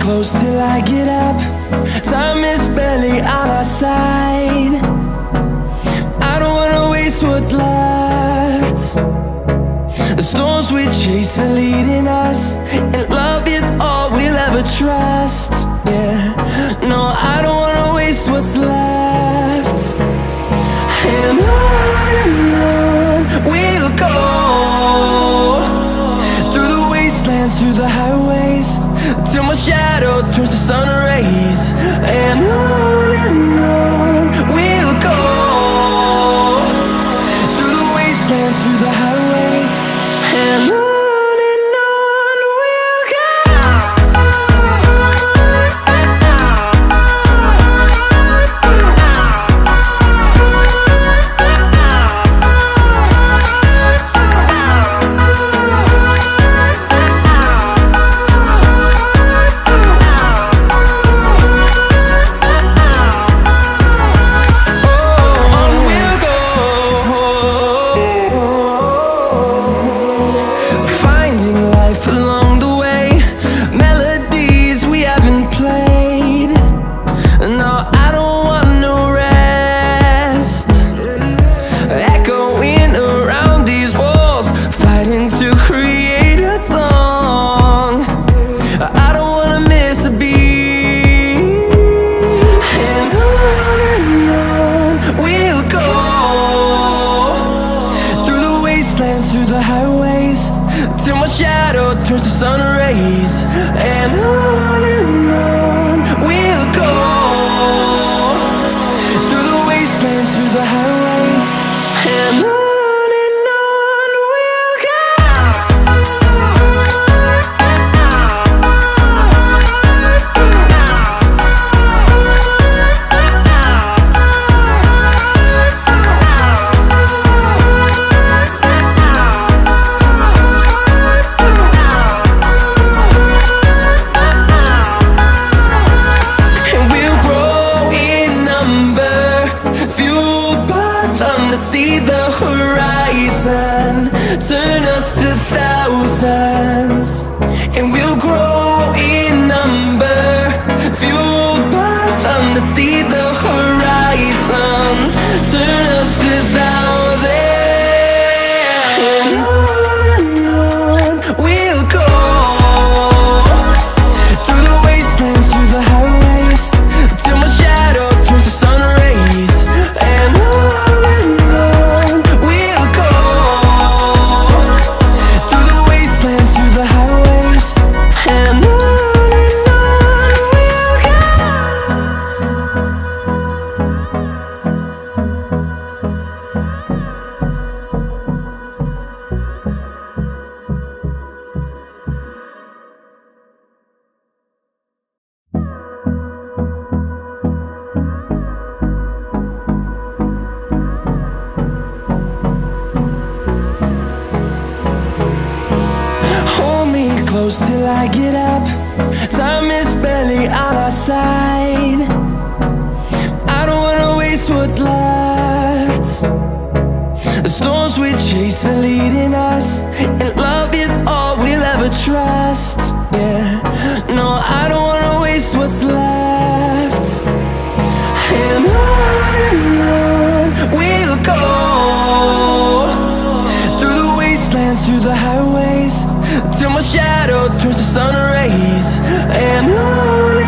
close till I get up. Time is barely on our side. I don't wanna waste what's left. The storms we chase are leading us, and love is all we'll ever trust. Yeah, no, I don't wanna waste what's left. And on we'll go, through the wastelands, through the highways, till my shadow turns to sun rays. And on we'll go, through the wastelands, through the highways, and on. Through the highways, till my shadow turns to sun rays. And on we'll go, through the wastelands, through the highways, and on. See the horizon turn us to thousands, and we'll grow in number, fueled by them. To see the horizon turn us to thousands, and on we'll go, through the wastelands, through the highways, till my shadow turns to sun rays. And close till I get up. Time is barely on our side. I don't wanna waste what's left. The storms we chase are leading us, and love is all we'll ever trust. Yeah, no, I don't wanna waste what's left. And on we'll go, through the wastelands, through the highways, till my shadow turns to sun rays. And on